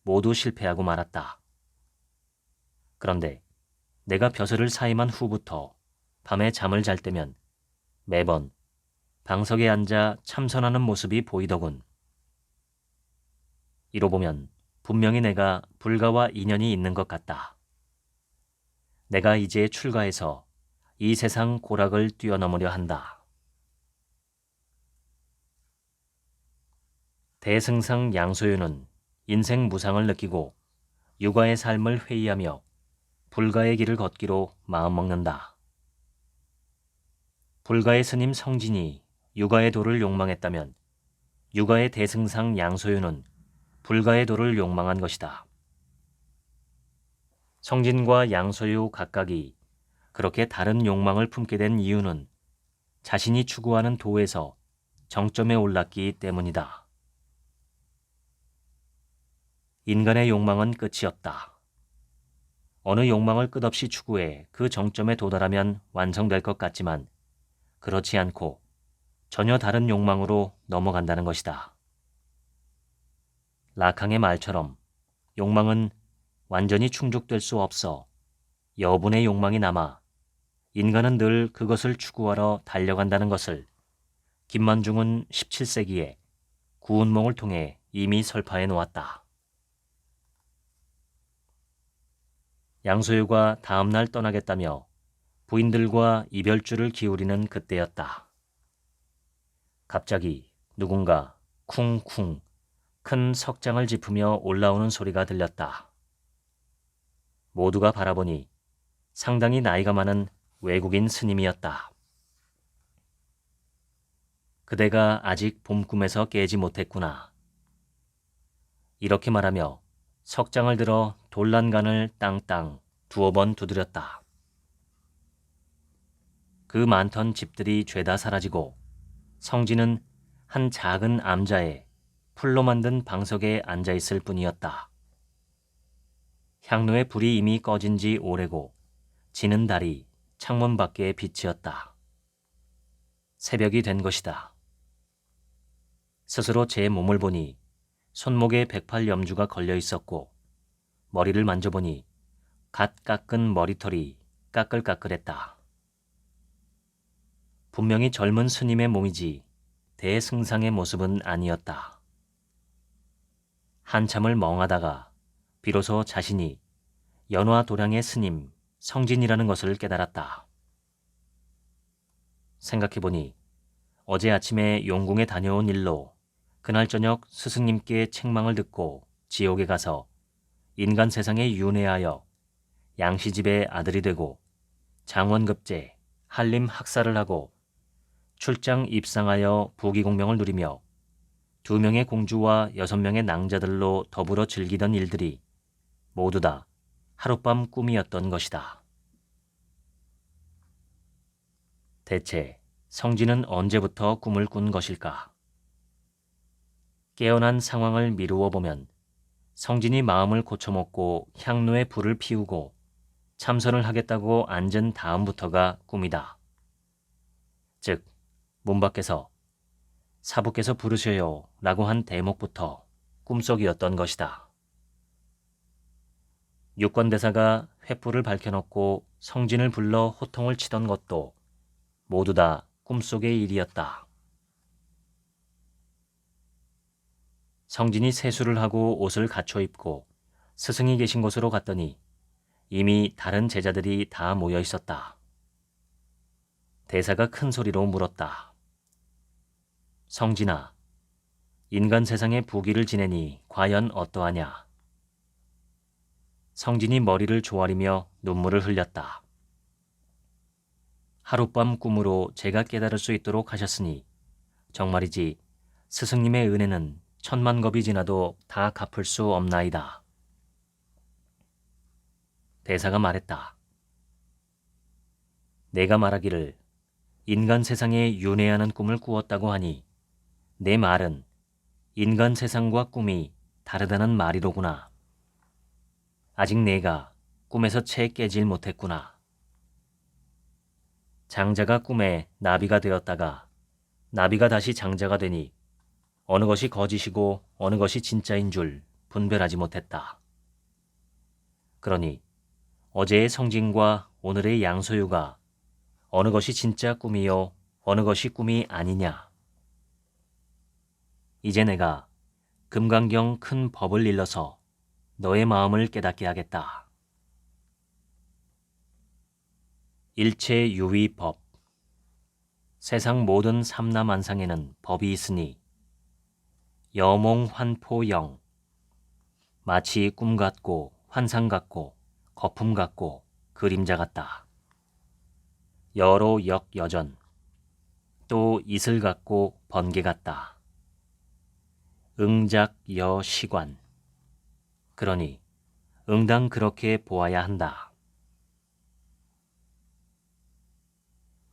모두 실패하고 말았다. 그런데 내가 벼슬을 사임한 후부터 밤에 잠을 잘 때면 매번 방석에 앉아 참선하는 모습이 보이더군. 이로 보면 분명히 내가 불가와 인연이 있는 것 같다. 내가 이제 출가해서 이 세상 고락을 뛰어넘으려 한다. 대승상 양소유는 인생 무상을 느끼고 육아의 삶을 회의하며 불가의 길을 걷기로 마음먹는다. 불가의 스님 성진이 육아의 도를 욕망했다면 육아의 대승상 양소유는 불가의 도를 욕망한 것이다. 성진과 양소유 각각이 그렇게 다른 욕망을 품게 된 이유는 자신이 추구하는 도에서 정점에 올랐기 때문이다. 인간의 욕망은 끝이 없다. 어느 욕망을 끝없이 추구해 그 정점에 도달하면 완성될 것 같지만 그렇지 않고 전혀 다른 욕망으로 넘어간다는 것이다. 라캉의 말처럼 욕망은 완전히 충족될 수 없어 여분의 욕망이 남아 인간은 늘 그것을 추구하러 달려간다는 것을 김만중은 17세기에 구운몽을 통해 이미 설파해 놓았다. 양소유가 다음날 떠나겠다며 부인들과 이별줄을 기울이는 그때였다. 갑자기 누군가 쿵쿵 큰 석장을 짚으며 올라오는 소리가 들렸다. 모두가 바라보니 상당히 나이가 많은 외국인 스님이었다. 그대가 아직 봄꿈에서 깨지 못했구나. 이렇게 말하며 석장을 들어 돌란간을 땅땅 두어 번 두드렸다. 그 많던 집들이 죄다 사라지고 성진은 한 작은 암자에 풀로 만든 방석에 앉아있을 뿐이었다. 향로의 불이 이미 꺼진 지 오래고 지는 달이 창문 밖에 빛이었다. 새벽이 된 것이다. 스스로 제 몸을 보니 손목에 108염주가 걸려 있었고 머리를 만져보니 갓 깎은 머리털이 까끌까끌했다. 분명히 젊은 스님의 몸이지 대승상의 모습은 아니었다. 한참을 멍하다가 비로소 자신이 연화도량의 스님 성진이라는 것을 깨달았다. 생각해보니 어제 아침에 용궁에 다녀온 일로 그날 저녁 스승님께 책망을 듣고 지옥에 가서 인간 세상에 윤회하여 양씨집의 아들이 되고 장원급제, 한림 학사를 하고 출장 입상하여 부귀공명을 누리며 2명의 공주와 6명의 낭자들로 더불어 즐기던 일들이 모두 다 하룻밤 꿈이었던 것이다. 대체 성진은 언제부터 꿈을 꾼 것일까? 깨어난 상황을 미루어 보면 성진이 마음을 고쳐먹고 향로에 불을 피우고 참선을 하겠다고 앉은 다음부터가 꿈이다. 즉, 문 밖에서 사부께서 부르셔요 라고 한 대목부터 꿈속이었던 것이다. 육관대사가 횃불을 밝혀놓고 성진을 불러 호통을 치던 것도 모두 다 꿈속의 일이었다. 성진이 세수를 하고 옷을 갖춰 입고 스승이 계신 곳으로 갔더니 이미 다른 제자들이 다 모여 있었다. 대사가 큰 소리로 물었다. 성진아, 인간 세상에 부귀를 지내니 과연 어떠하냐? 성진이 머리를 조아리며 눈물을 흘렸다. 하룻밤 꿈으로 제가 깨달을 수 있도록 하셨으니 정말이지 스승님의 은혜는 천만 겁이 지나도 다 갚을 수 없나이다. 대사가 말했다. 내가 말하기를 인간 세상에 윤회하는 꿈을 꾸었다고 하니 내 말은 인간 세상과 꿈이 다르다는 말이로구나. 아직 내가 꿈에서 채 깨질 못했구나. 장자가 꿈에 나비가 되었다가 나비가 다시 장자가 되니 어느 것이 거짓이고 어느 것이 진짜인 줄 분별하지 못했다. 그러니 어제의 성진과 오늘의 양소유가 어느 것이 진짜 꿈이요 어느 것이 꿈이 아니냐. 이제 내가 금강경 큰 법을 일러서 너의 마음을 깨닫게 하겠다. 일체유의법. 세상 모든 삼라만상에는 법이 있으니 여몽환포영. 마치 꿈 같고 환상 같고 거품 같고 그림자 같다. 여로 역여전. 또 이슬 같고 번개 같다. 응작여시관. 그러니 응당 그렇게 보아야 한다.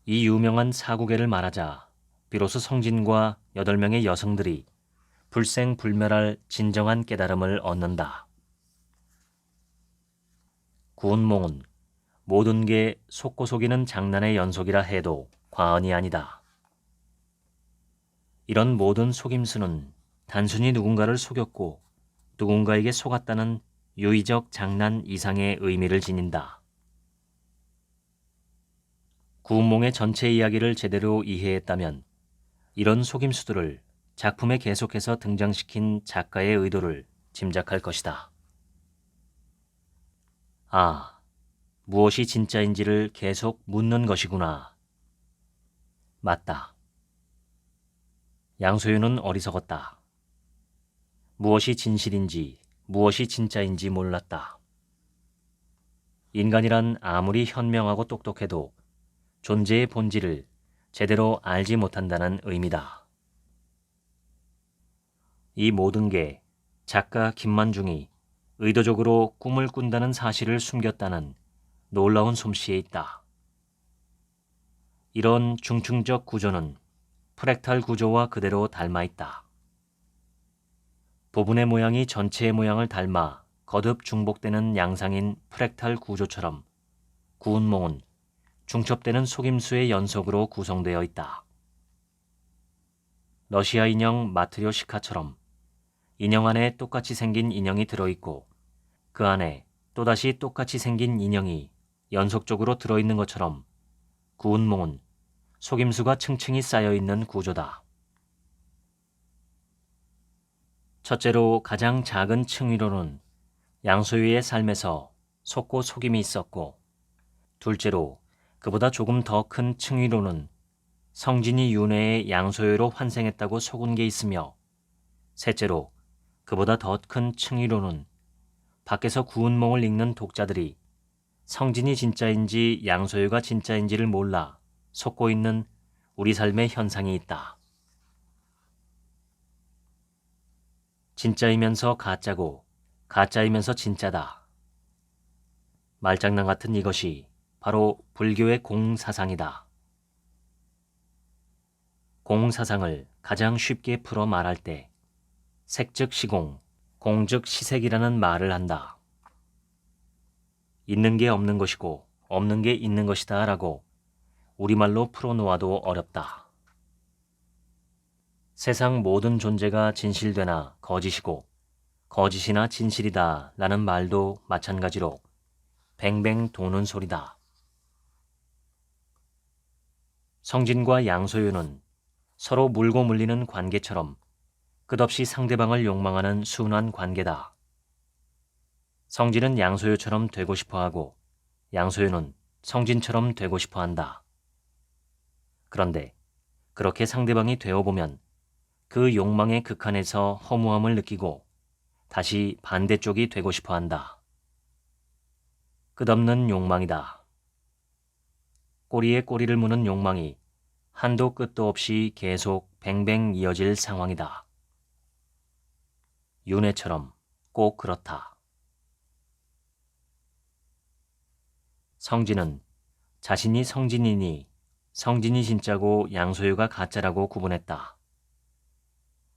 이 유명한 사구계를 말하자 비로소 성진과 8명의 여성들이 불생불멸할 진정한 깨달음을 얻는다. 구운몽은 모든 게 속고 속이는 장난의 연속이라 해도 과언이 아니다. 이런 모든 속임수는 단순히 누군가를 속였고 누군가에게 속았다는 유의적 장난 이상의 의미를 지닌다. 구운몽의 전체 이야기를 제대로 이해했다면 이런 속임수들을 작품에 계속해서 등장시킨 작가의 의도를 짐작할 것이다. 아, 무엇이 진짜인지를 계속 묻는 것이구나. 맞다. 양소윤은 어리석었다. 무엇이 진실인지 무엇이 진짜인지 몰랐다. 인간이란 아무리 현명하고 똑똑해도 존재의 본질을 제대로 알지 못한다는 의미다. 이 모든 게 작가 김만중이 의도적으로 꿈을 꾼다는 사실을 숨겼다는 놀라운 솜씨에 있다. 이런 중층적 구조는 프랙탈 구조와 그대로 닮아 있다. 부분의 모양이 전체의 모양을 닮아 거듭 중복되는 양상인 프랙탈 구조처럼 구운몽은 중첩되는 속임수의 연속으로 구성되어 있다. 러시아 인형 마트료시카처럼 인형 안에 똑같이 생긴 인형이 들어있고 그 안에 또다시 똑같이 생긴 인형이 연속적으로 들어있는 것처럼 구운몽은 속임수가 층층이 쌓여있는 구조다. 첫째로 가장 작은 층위로는 양소유의 삶에서 속고 속임이 있었고, 둘째로 그보다 조금 더 큰 층위로는 성진이 윤회의 양소유로 환생했다고 속은 게 있으며, 셋째로 그보다 더 큰 층위로는 밖에서 구운몽을 읽는 독자들이 성진이 진짜인지 양소유가 진짜인지를 몰라 속고 있는 우리 삶의 현상이 있다. 진짜이면서 가짜고 가짜이면서 진짜다. 말장난 같은 이것이 바로 불교의 공사상이다. 공사상을 가장 쉽게 풀어 말할 때 색즉 시공, 공즉 시색이라는 말을 한다. 있는 게 없는 것이고 없는 게 있는 것이다 라고 우리말로 풀어놓아도 어렵다. 세상 모든 존재가 진실되나 거짓이고 거짓이나 진실이다 라는 말도 마찬가지로 뱅뱅 도는 소리다. 성진과 양소유는 서로 물고 물리는 관계처럼 끝없이 상대방을 욕망하는 순환 관계다. 성진은 양소유처럼 되고 싶어하고 양소유는 성진처럼 되고 싶어한다. 그런데 그렇게 상대방이 되어보면 그 욕망의 극한에서 허무함을 느끼고 다시 반대쪽이 되고 싶어한다. 끝없는 욕망이다. 꼬리에 꼬리를 무는 욕망이 한도 끝도 없이 계속 뱅뱅 이어질 상황이다. 윤회처럼 꼭 그렇다. 성진은 자신이 성진이니 성진이 진짜고 양소유가 가짜라고 구분했다.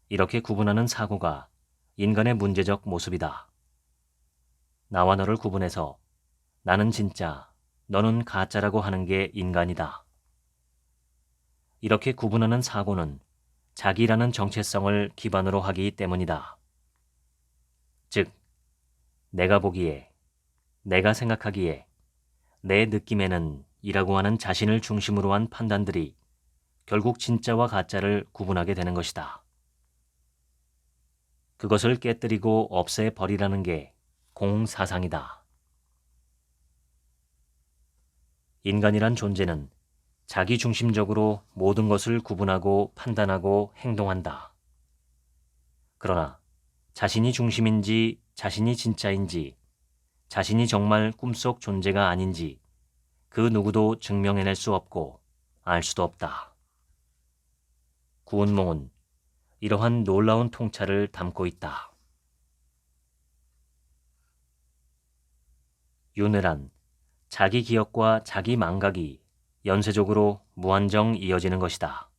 이렇게 구분하는 사고가 인간의 문제적 모습이다. 나와 너를 구분해서 나는 진짜, 너는 가짜라고 하는 게 인간이다. 이렇게 구분하는 사고는 자기라는 정체성을 기반으로 하기 때문이다. 즉, 내가 보기에, 내가 생각하기에, 내 느낌에는 이라고 하는 자신을 중심으로 한 판단들이 결국 진짜와 가짜를 구분하게 되는 것이다. 그것을 깨뜨리고 없애버리라는 게 공사상이다. 인간이란 존재는 자기중심적으로 모든 것을 구분하고 판단하고 행동한다. 그러나 자신이 중심인지 자신이 진짜인지 자신이 정말 꿈속 존재가 아닌지 그 누구도 증명해낼 수 없고 알 수도 없다. 구운몽은 이러한 놀라운 통찰을 담고 있다. 윤회란 자기 기억과 자기 망각이 연쇄적으로 무한정 이어지는 것이다.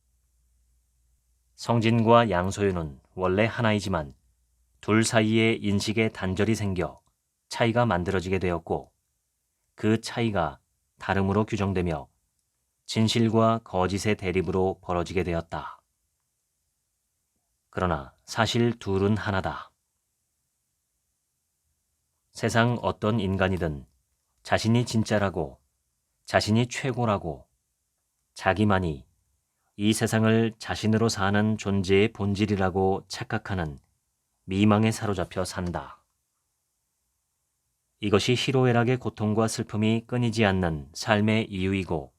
성진과 양소유는 원래 하나이지만 둘 사이에 인식의 단절이 생겨 차이가 만들어지게 되었고 그 차이가 다름으로 규정되며 진실과 거짓의 대립으로 벌어지게 되었다. 그러나 사실 둘은 하나다. 세상 어떤 인간이든 자신이 진짜라고, 자신이 최고라고, 자기만이 이 세상을 자신으로 사는 존재의 본질이라고 착각하는 미망에 사로잡혀 산다. 이것이 희로애락의 고통과 슬픔이 끊이지 않는 삶의 이유이고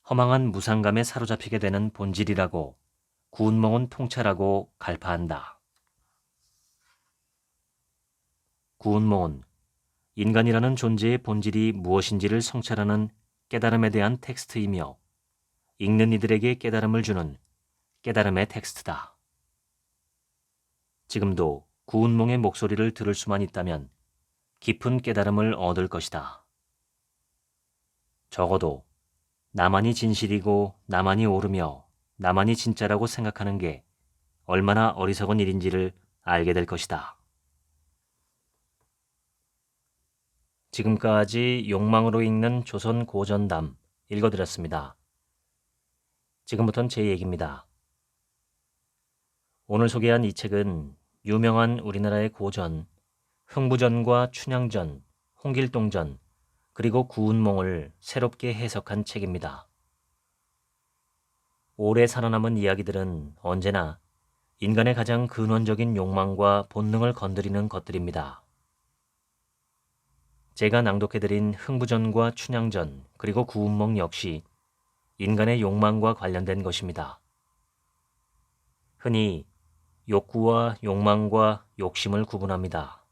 허망한 무상감에 사로잡히게 되는 본질이라고 구운몽은 통찰하고 갈파한다. 구운몽은 인간이라는 존재의 본질이 무엇인지를 성찰하는 깨달음에 대한 텍스트이며 읽는 이들에게 깨달음을 주는 깨달음의 텍스트다. 지금도 구운몽의 목소리를 들을 수만 있다면 깊은 깨달음을 얻을 것이다. 적어도 나만이 진실이고 나만이 옳으며 나만이 진짜라고 생각하는 게 얼마나 어리석은 일인지를 알게 될 것이다. 지금까지 욕망으로 읽는 조선 고전담 읽어드렸습니다. 지금부터는 제 얘기입니다. 오늘 소개한 이 책은 유명한 우리나라의 고전, 흥부전과 춘향전, 홍길동전, 그리고 구운몽을 새롭게 해석한 책입니다. 오래 살아남은 이야기들은 언제나 인간의 가장 근원적인 욕망과 본능을 건드리는 것들입니다. 제가 낭독해드린 흥부전과 춘향전, 그리고 구운몽 역시 인간의 욕망과 관련된 것입니다. 흔히 욕구와 욕망과 욕심을 구분합니다.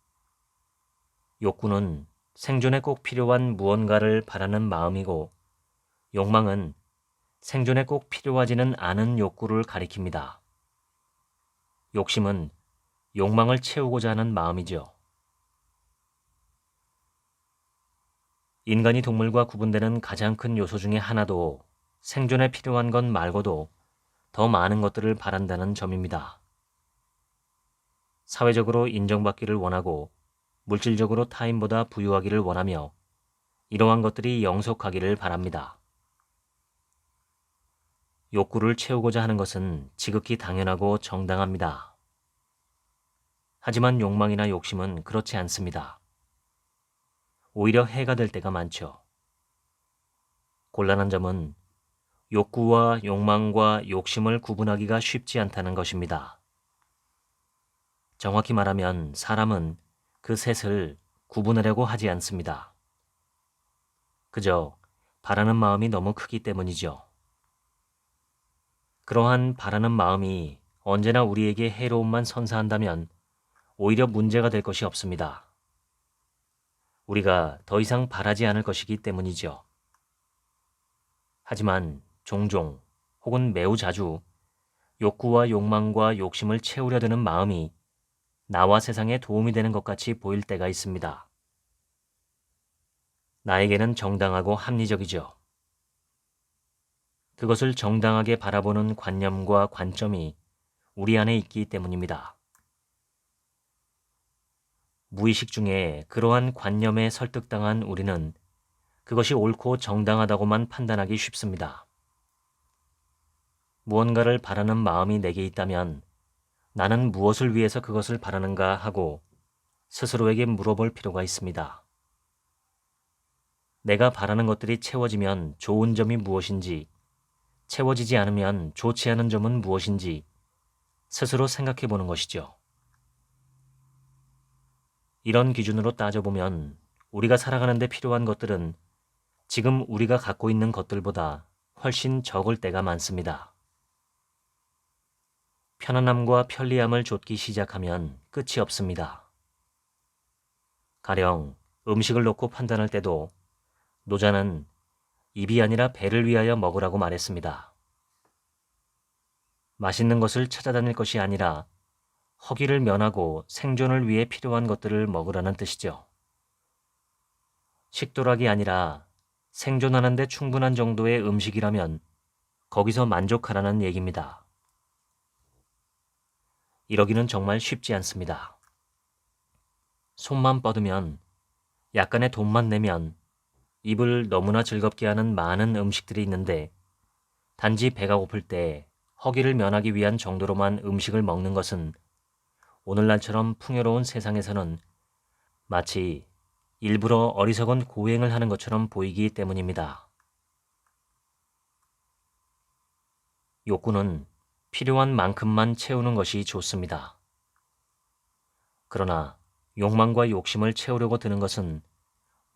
욕구는 생존에 꼭 필요한 무언가를 바라는 마음이고, 욕망은 생존에 꼭 필요하지는 않은 욕구를 가리킵니다. 욕심은 욕망을 채우고자 하는 마음이죠. 인간이 동물과 구분되는 가장 큰 요소 중에 하나도 생존에 필요한 것 말고도 더 많은 것들을 바란다는 점입니다. 사회적으로 인정받기를 원하고 물질적으로 타인보다 부유하기를 원하며 이러한 것들이 영속하기를 바랍니다. 욕구를 채우고자 하는 것은 지극히 당연하고 정당합니다. 하지만 욕망이나 욕심은 그렇지 않습니다. 오히려 해가 될 때가 많죠. 곤란한 점은 욕구와 욕망과 욕심을 구분하기가 쉽지 않다는 것입니다. 정확히 말하면 사람은 그 셋을 구분하려고 하지 않습니다. 그저 바라는 마음이 너무 크기 때문이죠. 그러한 바라는 마음이 언제나 우리에게 해로움만 선사한다면 오히려 문제가 될 것이 없습니다. 우리가 더 이상 바라지 않을 것이기 때문이죠. 하지만 종종 혹은 매우 자주 욕구와 욕망과 욕심을 채우려 드는 마음이 나와 세상에 도움이 되는 것 같이 보일 때가 있습니다. 나에게는 정당하고 합리적이죠. 그것을 정당하게 바라보는 관념과 관점이 우리 안에 있기 때문입니다. 무의식 중에 그러한 관념에 설득당한 우리는 그것이 옳고 정당하다고만 판단하기 쉽습니다. 무언가를 바라는 마음이 내게 있다면 나는 무엇을 위해서 그것을 바라는가 하고 스스로에게 물어볼 필요가 있습니다. 내가 바라는 것들이 채워지면 좋은 점이 무엇인지, 채워지지 않으면 좋지 않은 점은 무엇인지 스스로 생각해 보는 것이죠. 이런 기준으로 따져보면 우리가 살아가는 데 필요한 것들은 지금 우리가 갖고 있는 것들보다 훨씬 적을 때가 많습니다. 편안함과 편리함을 좇기 시작하면 끝이 없습니다. 가령 음식을 놓고 판단할 때도 노자는 입이 아니라 배를 위하여 먹으라고 말했습니다. 맛있는 것을 찾아다닐 것이 아니라 허기를 면하고 생존을 위해 필요한 것들을 먹으라는 뜻이죠. 식도락이 아니라 생존하는 데 충분한 정도의 음식이라면 거기서 만족하라는 얘기입니다. 이러기는 정말 쉽지 않습니다. 손만 뻗으면, 약간의 돈만 내면 입을 너무나 즐겁게 하는 많은 음식들이 있는데 단지 배가 고플 때 허기를 면하기 위한 정도로만 음식을 먹는 것은 오늘날처럼 풍요로운 세상에서는 마치 일부러 어리석은 고행을 하는 것처럼 보이기 때문입니다. 욕구는 필요한 만큼만 채우는 것이 좋습니다. 그러나 욕망과 욕심을 채우려고 드는 것은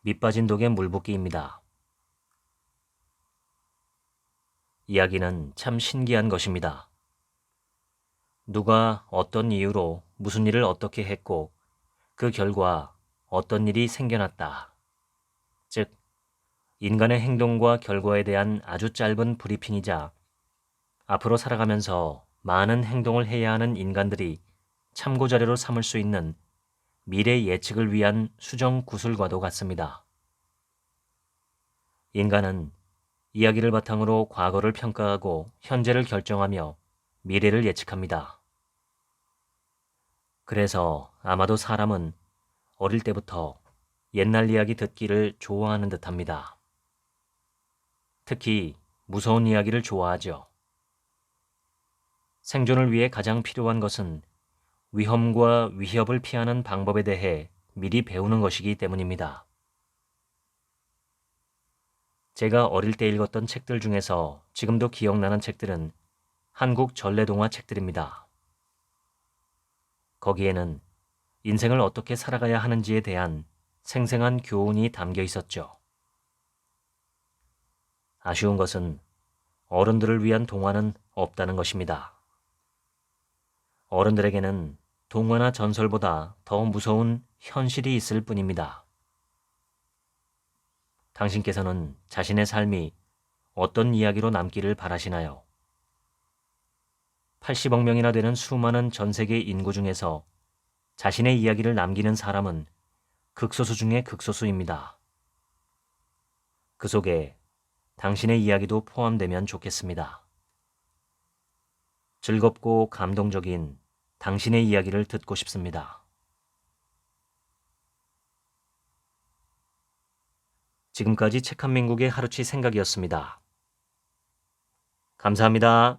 밑빠진 독에 물붓기입니다. 이야기는 참 신기한 것입니다. 누가 어떤 이유로 무슨 일을 어떻게 했고 그 결과 어떤 일이 생겨났다. 즉, 인간의 행동과 결과에 대한 아주 짧은 브리핑이자 앞으로 살아가면서 많은 행동을 해야 하는 인간들이 참고자료로 삼을 수 있는 미래 예측을 위한 수정 구술과도 같습니다. 인간은 이야기를 바탕으로 과거를 평가하고 현재를 결정하며 미래를 예측합니다. 그래서 아마도 사람은 어릴 때부터 옛날 이야기 듣기를 좋아하는 듯합니다. 특히 무서운 이야기를 좋아하죠. 생존을 위해 가장 필요한 것은 위험과 위협을 피하는 방법에 대해 미리 배우는 것이기 때문입니다. 제가 어릴 때 읽었던 책들 중에서 지금도 기억나는 책들은 한국 전래동화 책들입니다. 거기에는 인생을 어떻게 살아가야 하는지에 대한 생생한 교훈이 담겨 있었죠. 아쉬운 것은 어른들을 위한 동화는 없다는 것입니다. 어른들에게는 동화나 전설보다 더 무서운 현실이 있을 뿐입니다. 당신께서는 자신의 삶이 어떤 이야기로 남기를 바라시나요? 80억 명이나 되는 수많은 전 세계 인구 중에서 자신의 이야기를 남기는 사람은 극소수 중의 극소수입니다. 그 속에 당신의 이야기도 포함되면 좋겠습니다. 즐겁고 감동적인 당신의 이야기를 듣고 싶습니다. 지금까지 책 한 민국의 하루치 생각이었습니다. 감사합니다.